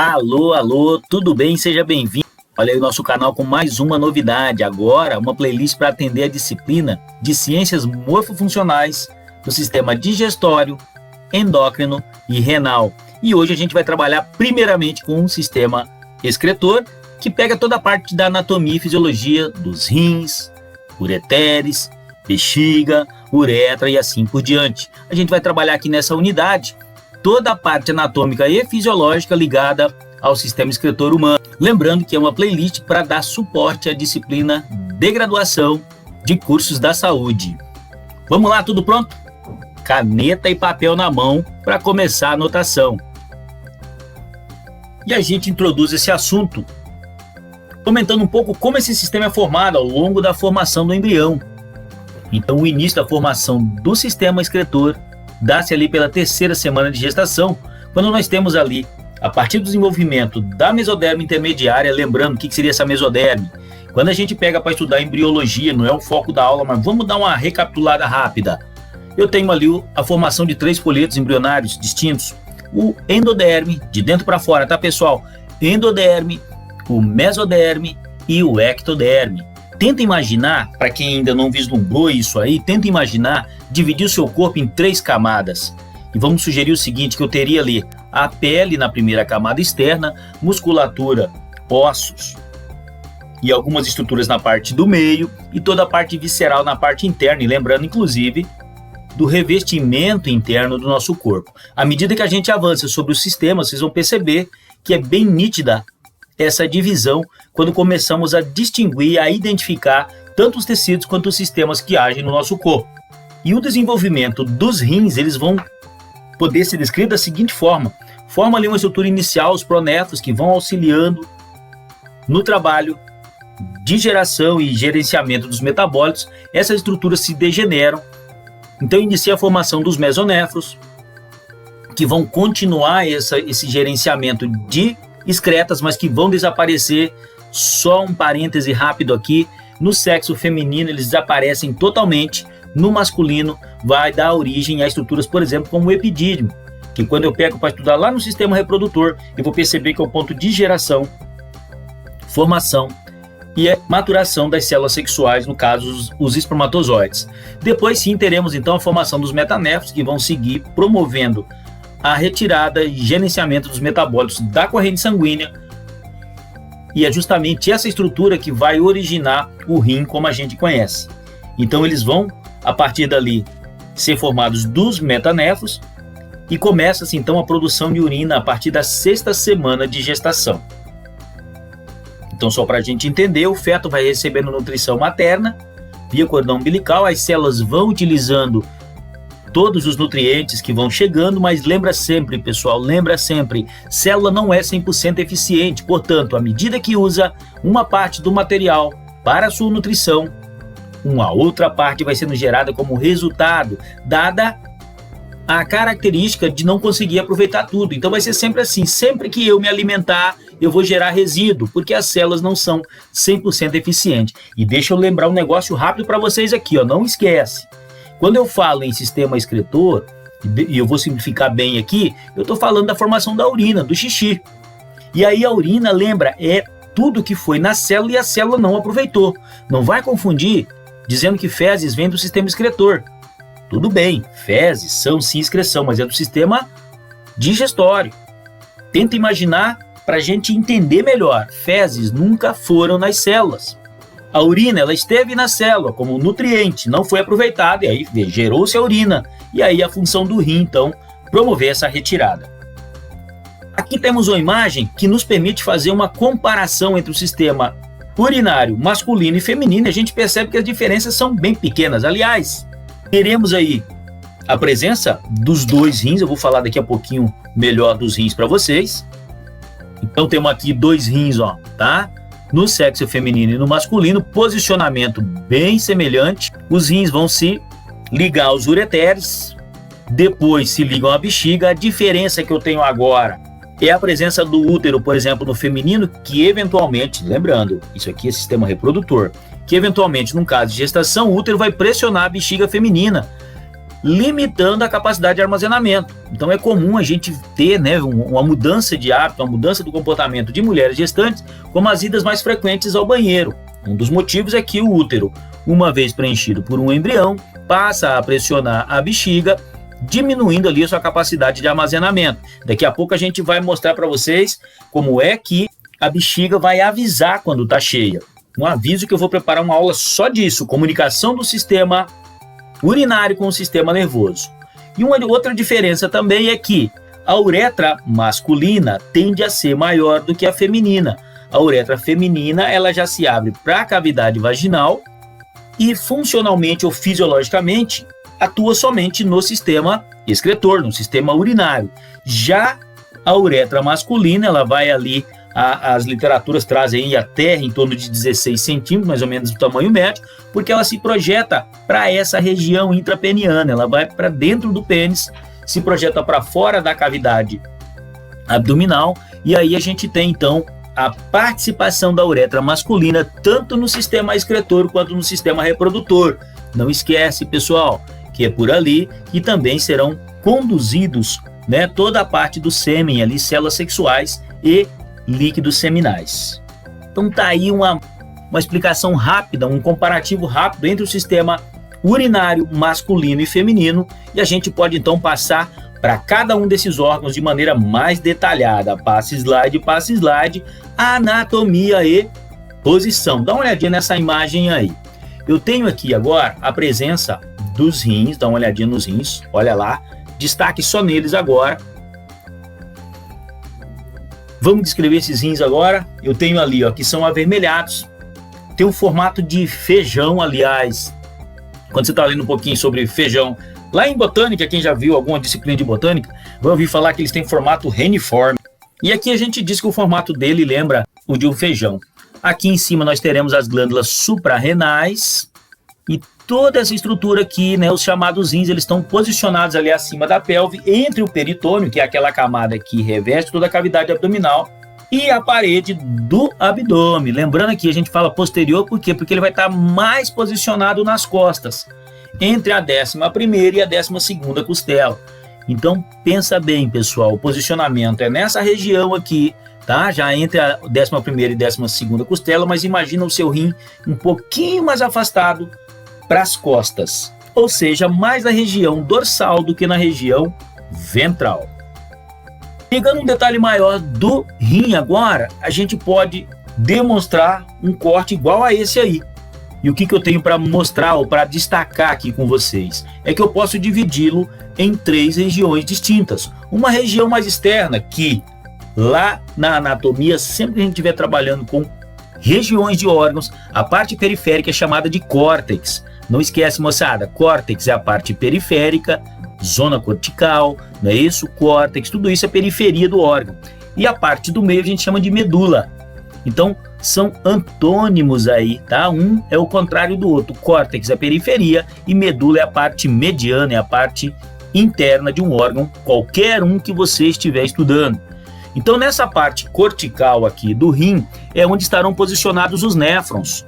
Alô, alô, tudo bem? Seja bem-vindo. Olha aí o nosso canal com mais uma novidade. Agora, uma playlist para atender a disciplina de Ciências Morfofuncionais do Sistema Digestório, Endócrino e Renal. E hoje a gente vai trabalhar primeiramente com um sistema excretor, que pega toda a parte da anatomia e fisiologia dos rins, ureteres, bexiga, uretra e assim por diante. A gente vai trabalhar aqui nessa unidade toda a parte anatômica e fisiológica ligada ao sistema excretor humano. Lembrando que é uma playlist para dar suporte à disciplina de graduação de cursos da saúde. Vamos lá, tudo pronto? Caneta e papel na mão para começar a anotação. E a gente introduz esse assunto comentando um pouco como esse sistema é formado ao longo da formação do embrião. Então, o início da formação do sistema excretor dá-se ali pela 3ª semana de gestação, quando nós temos ali, a partir do desenvolvimento da mesoderme intermediária, lembrando o que seria essa mesoderme. Quando a gente pega para estudar embriologia, não é o foco da aula, mas vamos dar uma recapitulada rápida. Eu tenho ali a formação de 3 folhetos embrionários distintos. O endoderme, de dentro para fora, tá pessoal? Endoderme, o mesoderme e o ectoderme. Tenta imaginar, para quem ainda não vislumbrou isso aí, tenta imaginar dividir o seu corpo em 3 camadas. E vamos sugerir o seguinte, que eu teria ali a pele na primeira camada externa, musculatura, ossos e algumas estruturas na parte do meio e toda a parte visceral na parte interna. E lembrando, inclusive, do revestimento interno do nosso corpo. À medida que a gente avança sobre o sistema, vocês vão perceber que é bem nítida essa divisão quando começamos a distinguir, a identificar tanto os tecidos quanto os sistemas que agem no nosso corpo. E o desenvolvimento dos rins, eles vão poder ser descritos da seguinte forma. Forma ali uma estrutura inicial, os pronéfros, que vão auxiliando no trabalho de geração e gerenciamento dos metabólitos. Essas estruturas se degeneram. Então inicia a formação dos mesonéfros, que vão continuar esse gerenciamento de excretas, mas que vão desaparecer. Só um parêntese rápido aqui, no sexo feminino eles desaparecem totalmente, no masculino vai dar origem a estruturas, por exemplo, como o epidídimo, que quando eu pego para estudar lá no sistema reprodutor, eu vou perceber que é o ponto de geração, formação e maturação das células sexuais, no caso os espermatozoides. Depois sim teremos então a formação dos metanéfros, que vão seguir promovendo a retirada e gerenciamento dos metabólitos da corrente sanguínea, e é justamente essa estrutura que vai originar o rim como a gente conhece. Então eles vão, a partir dali, ser formados dos metanéfros e começa-se então a produção de urina a partir da 6ª semana de gestação. Então, só para a gente entender, o feto vai recebendo nutrição materna via cordão umbilical, as células vão utilizando todos os nutrientes que vão chegando, mas lembra sempre, pessoal, célula não é 100% eficiente, portanto, à medida que usa uma parte do material para a sua nutrição, uma outra parte vai sendo gerada como resultado, dada a característica de não conseguir aproveitar tudo. Então vai ser sempre assim, sempre que eu me alimentar, eu vou gerar resíduo, porque as células não são 100% eficientes. E deixa eu lembrar um negócio rápido para vocês aqui, ó, não esquece. Quando eu falo em sistema excretor, e eu vou simplificar bem aqui, eu estou falando da formação da urina, do xixi. E aí a urina, lembra, é tudo que foi na célula e a célula não aproveitou. Não vai confundir dizendo que fezes vem do sistema excretor. Tudo bem, fezes são sim excreção, mas é do sistema digestório. Tenta imaginar para a gente entender melhor. Fezes nunca foram nas células. A urina, ela esteve na célula como nutriente, não foi aproveitada, e aí gerou-se a urina. E aí a função do rim, então, promover essa retirada. Aqui temos uma imagem que nos permite fazer uma comparação entre o sistema urinário masculino e feminino, e a gente percebe que as diferenças são bem pequenas. Aliás, teremos aí a presença dos 2 rins, eu vou falar daqui a pouquinho melhor dos rins para vocês. Então temos aqui 2 rins, ó, tá? No sexo feminino e no masculino, posicionamento bem semelhante. Os rins vão se ligar aos ureteres, depois se ligam à bexiga. A diferença que eu tenho agora é a presença do útero, por exemplo, no feminino, que eventualmente, lembrando, isso aqui é sistema reprodutor, que eventualmente, num caso de gestação, o útero vai pressionar a bexiga feminina limitando a capacidade de armazenamento. Então é comum a gente ter, né, uma mudança de hábito, uma mudança do comportamento de mulheres gestantes, como as idas mais frequentes ao banheiro. Um dos motivos é que o útero, uma vez preenchido por um embrião, passa a pressionar a bexiga, diminuindo ali a sua capacidade de armazenamento. Daqui a pouco a gente vai mostrar para vocês como é que a bexiga vai avisar quando está cheia. Um aviso que eu vou preparar uma aula só disso, comunicação do sistema urinário com o sistema nervoso. E uma outra diferença também é que a uretra masculina tende a ser maior do que a feminina. A uretra feminina ela já se abre para a cavidade vaginal e funcionalmente ou fisiologicamente atua somente no sistema excretor, no sistema urinário. Já a uretra masculina, ela vai ali, as literaturas trazem até em torno de 16 centímetros, mais ou menos do tamanho médio, porque ela se projeta para essa região intrapeniana, ela vai para dentro do pênis, se projeta para fora da cavidade abdominal, e aí a gente tem então a participação da uretra masculina tanto no sistema excretor quanto no sistema reprodutor. Não esquece, pessoal, que é por ali que também serão conduzidos, né, toda a parte do sêmen ali, células sexuais e líquidos seminais. Então tá aí uma explicação rápida, um comparativo rápido entre o sistema urinário masculino e feminino, e a gente pode então passar para cada um desses órgãos de maneira mais detalhada. Passe slide, anatomia e posição. Dá uma olhadinha nessa imagem aí. Eu tenho aqui agora a presença dos rins, dá uma olhadinha nos rins, olha lá, destaque só neles agora. Vamos descrever esses rins agora. Eu tenho ali, ó, que são avermelhados, tem um formato de feijão, aliás, quando você está lendo um pouquinho sobre feijão, lá em botânica, quem já viu alguma disciplina de botânica, vai ouvir falar que eles têm formato reniforme. E aqui a gente diz que o formato dele lembra o de um feijão. Aqui em cima nós teremos as glândulas suprarrenais e toda essa estrutura aqui, né, os chamados rins, eles estão posicionados ali acima da pelve, entre o peritônio, que é aquela camada que reveste toda a cavidade abdominal, e a parede do abdômen. Lembrando aqui, a gente fala posterior, por quê? Porque ele vai estar mais posicionado nas costas, entre a 11ª e a 12ª costela. Então, pensa bem, pessoal, o posicionamento é nessa região aqui, tá? Já entre a 11ª e 12ª costela, mas imagina o seu rim um pouquinho mais afastado para as costas, ou seja, mais na região dorsal do que na região ventral. Pegando um detalhe maior do rim agora, a gente pode demonstrar um corte igual a esse aí. E o que eu tenho para mostrar ou para destacar aqui com vocês é que eu posso dividi-lo em 3 regiões distintas. Uma região mais externa, que lá na anatomia, sempre que a gente estiver trabalhando com regiões de órgãos, a parte periférica é chamada de córtex. Não esquece, moçada, córtex é a parte periférica, zona cortical, não é isso? Córtex, tudo isso é periferia do órgão. E a parte do meio a gente chama de medula. Então, são antônimos aí, tá? Um é o contrário do outro. Córtex é a periferia e medula é a parte mediana, é a parte interna de um órgão, qualquer um que você estiver estudando. Então, nessa parte cortical aqui do rim, é onde estarão posicionados os néfrons.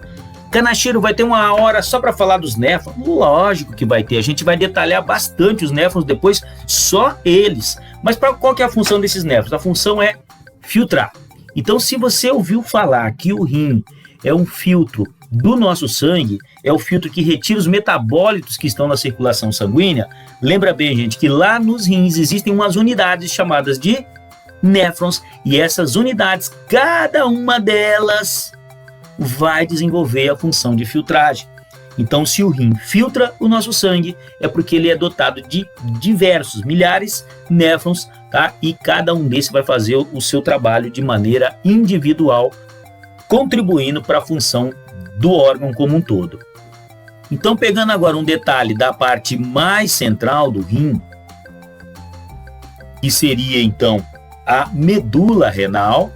Canacheiro, vai ter uma hora só para falar dos néfrons? Lógico que vai ter, a gente vai detalhar bastante os néfrons depois, só eles. Mas qual que é a função desses néfrons? A função é filtrar. Então, se você ouviu falar que o rim é um filtro do nosso sangue, é o filtro que retira os metabólitos que estão na circulação sanguínea, lembra bem, gente, que lá nos rins existem umas unidades chamadas de néfrons, e essas unidades, cada uma delas vai desenvolver a função de filtragem. Então, se o rim filtra o nosso sangue, é porque ele é dotado de diversos, milhares de néfrons, tá? E cada um desses vai fazer o seu trabalho de maneira individual, contribuindo para a função do órgão como um todo. Então, pegando agora um detalhe da parte mais central do rim, que seria então a medula renal,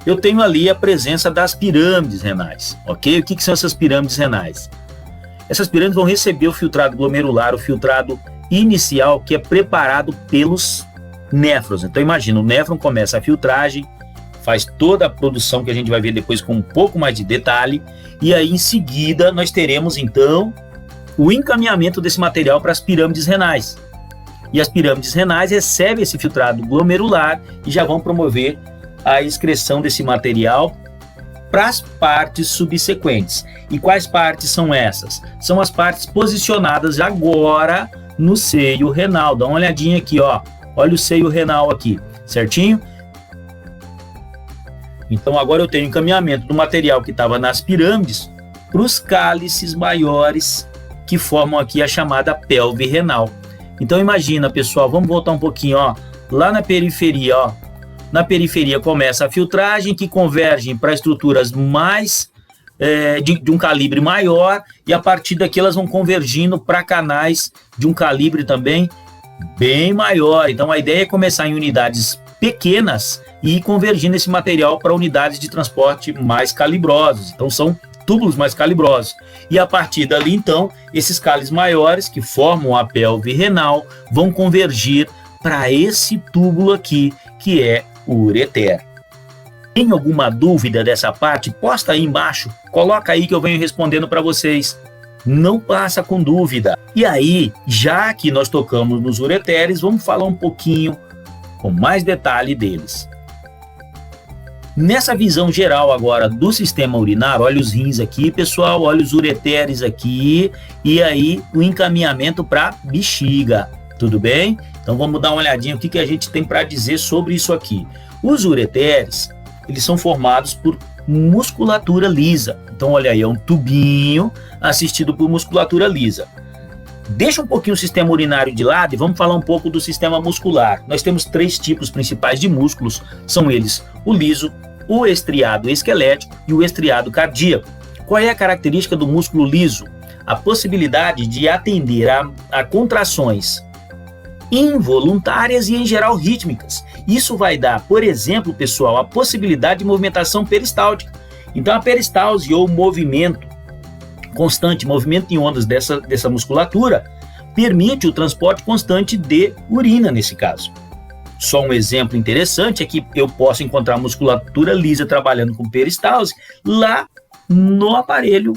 eu tenho ali a presença das pirâmides renais, ok? O que são essas pirâmides renais? Essas pirâmides vão receber o filtrado glomerular, o filtrado inicial, que é preparado pelos néfrons. Então imagina, o néfron começa a filtragem, faz toda a produção que a gente vai ver depois com um pouco mais de detalhe, e aí em seguida nós teremos então o encaminhamento desse material para as pirâmides renais. E as pirâmides renais recebem esse filtrado glomerular e já vão promover a excreção desse material para as partes subsequentes. E quais partes são essas? São as partes posicionadas agora no seio renal. Dá uma olhadinha aqui, ó. Olha o seio renal aqui, certinho? Então agora eu tenho encaminhamento do material que estava nas pirâmides para os cálices maiores que formam aqui a chamada pelve renal. Então imagina, pessoal, vamos voltar um pouquinho, ó, lá na periferia, ó. Na periferia começa a filtragem, que convergem para estruturas mais de um calibre maior, e a partir daqui elas vão convergindo para canais de um calibre também bem maior. Então a ideia é começar em unidades pequenas e ir convergindo esse material para unidades de transporte mais calibrosas. Então são túbulos mais calibrosos. E a partir dali, então, esses cálices maiores que formam a pelve renal vão convergir para esse túbulo aqui, que é o ureter. Tem alguma dúvida dessa parte? Posta aí embaixo, coloca aí que eu venho respondendo para vocês. Não passa com dúvida. E aí, já que nós tocamos nos ureteres, vamos falar um pouquinho com mais detalhe deles. Nessa visão geral agora do sistema urinário, olha os rins aqui, pessoal, olha os ureteres aqui, e aí o encaminhamento para bexiga, tudo bem? Então vamos dar uma olhadinha o que a gente tem para dizer sobre isso aqui. Os ureteres, eles são formados por musculatura lisa. Então olha aí, é um tubinho assistido por musculatura lisa. Deixa um pouquinho o sistema urinário de lado e vamos falar um pouco do sistema muscular. Nós temos 3 tipos principais de músculos, são eles o liso, o estriado esquelético e o estriado cardíaco. Qual é a característica do músculo liso? A possibilidade de atender a contrações involuntárias e em geral rítmicas. Isso vai dar, por exemplo, pessoal, a possibilidade de movimentação peristáltica. Então a peristalse ou movimento constante, movimento em ondas dessa musculatura, permite o transporte constante de urina nesse caso. Só um exemplo interessante é que eu posso encontrar musculatura lisa trabalhando com peristalse lá no aparelho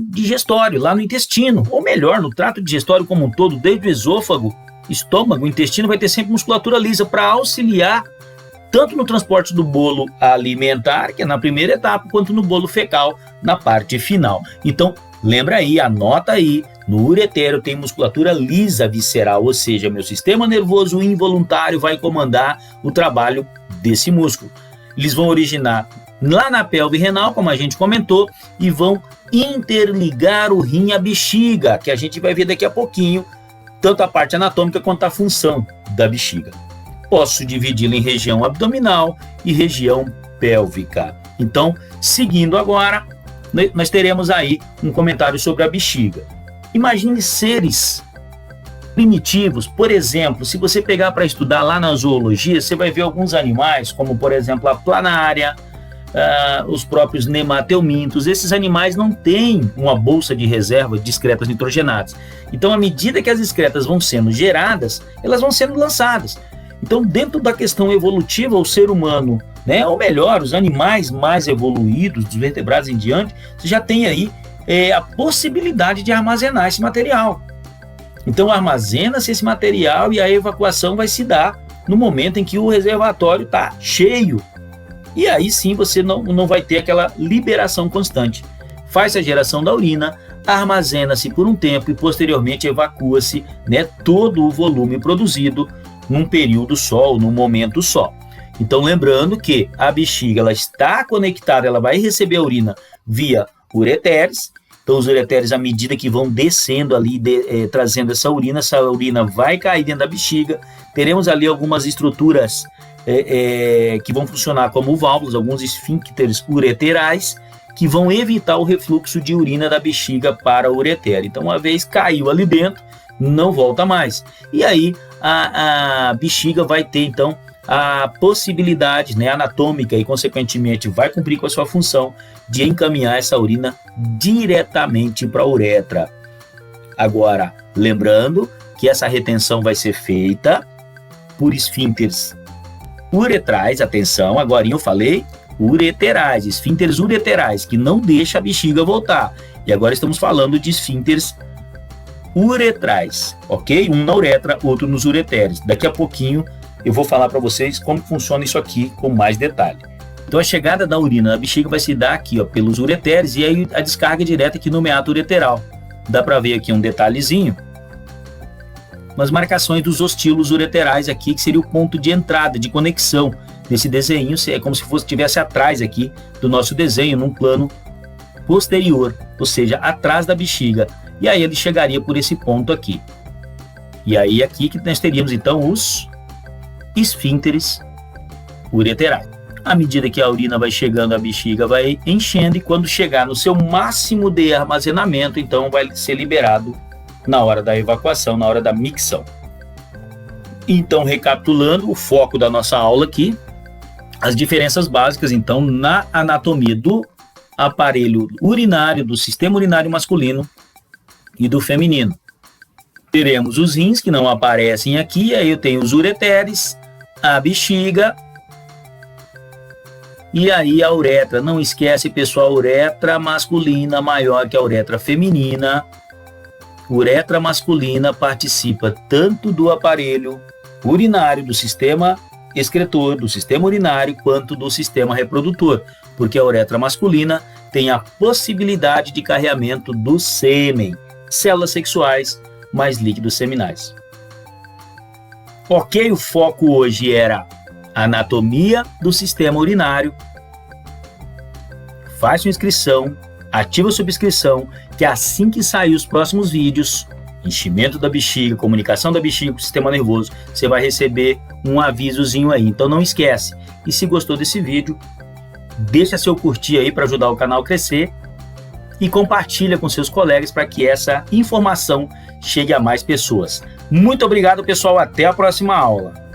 digestório, lá no intestino, ou melhor, no trato digestório como um todo, desde o esôfago, estômago, intestino, vai ter sempre musculatura lisa para auxiliar tanto no transporte do bolo alimentar, que é na primeira etapa, quanto no bolo fecal, na parte final. Então, lembra aí, anota aí, no ureter tem musculatura lisa visceral, ou seja, meu sistema nervoso involuntário vai comandar o trabalho desse músculo. Eles vão originar lá na pelve renal, como a gente comentou, e vão interligar o rim à bexiga, que a gente vai ver daqui a pouquinho, tanto a parte anatômica quanto a função da bexiga. Posso dividi-la em região abdominal e região pélvica. Então, seguindo agora, nós teremos aí um comentário sobre a bexiga. Imagine seres primitivos, por exemplo, se você pegar para estudar lá na zoologia, você vai ver alguns animais, como por exemplo a planária, os próprios nemateumintos. Esses animais não têm uma bolsa de reserva de excretas nitrogenadas. Então, à medida que as excretas vão sendo geradas, elas vão sendo lançadas. Então, dentro da questão evolutiva, o ser humano, né, ou melhor, os animais mais evoluídos, dos vertebrados em diante, você já tem aí a possibilidade de armazenar esse material. Então, armazena-se esse material e a evacuação vai se dar no momento em que o reservatório está cheio. E aí sim você não vai ter aquela liberação constante. Faz a geração da urina, armazena-se por um tempo e posteriormente evacua-se, né, todo o volume produzido num período só, ou num momento só. Então, lembrando que a bexiga ela está conectada, ela vai receber a urina via ureteres. Então, os ureteres, à medida que vão descendo ali, trazendo essa urina vai cair dentro da bexiga. Teremos ali algumas estruturas que vão funcionar como válvulas, alguns esfíncteres ureterais, que vão evitar o refluxo de urina da bexiga para o ureter. Então, uma vez caiu ali dentro, não volta mais. E aí, a bexiga vai ter, então, a possibilidade, né, anatômica e, consequentemente, vai cumprir com a sua função de encaminhar essa urina diretamente para a uretra. Agora, lembrando que essa retenção vai ser feita por esfíncteres uretrais, atenção, agora eu falei ureterais, esfíncteres ureterais, que não deixa a bexiga voltar. E agora estamos falando de esfínteres uretrais, ok? Um na uretra, outro nos ureteres. Daqui a pouquinho eu vou falar para vocês como funciona isso aqui com mais detalhe. Então a chegada da urina na bexiga vai se dar aqui, ó, pelos ureteres, e aí a descarga direta aqui no meato ureteral. Dá para ver aqui um detalhezinho, umas marcações dos ostilos ureterais aqui, que seria o ponto de entrada, de conexão desse desenho. É como se estivesse atrás aqui do nosso desenho, num plano posterior, ou seja, atrás da bexiga. E aí ele chegaria por esse ponto aqui. E aí aqui que nós teríamos então os esfínteres ureterais. À medida que a urina vai chegando, a bexiga vai enchendo, e quando chegar no seu máximo de armazenamento, então vai ser liberado na hora da evacuação, na hora da micção. Então, recapitulando o foco da nossa aula aqui, as diferenças básicas, então, na anatomia do aparelho urinário, do sistema urinário masculino e do feminino. Teremos os rins, que não aparecem aqui, aí eu tenho os ureteres, a bexiga, e aí a uretra. Não esquece, pessoal, uretra masculina maior que a uretra feminina. Uretra masculina participa tanto do aparelho urinário, do sistema excretor, do sistema urinário, quanto do sistema reprodutor, porque a uretra masculina tem a possibilidade de carreamento do sêmen, células sexuais, mais líquidos seminais. Ok, o foco hoje era anatomia do sistema urinário. Faz sua inscrição, ativa a subscrição, que assim que sair os próximos vídeos, enchimento da bexiga, comunicação da bexiga com o sistema nervoso, você vai receber um avisozinho aí. Então não esquece. E se gostou desse vídeo, deixa seu curtir aí para ajudar o canal a crescer e compartilha com seus colegas para que essa informação chegue a mais pessoas. Muito obrigado, pessoal. Até a próxima aula.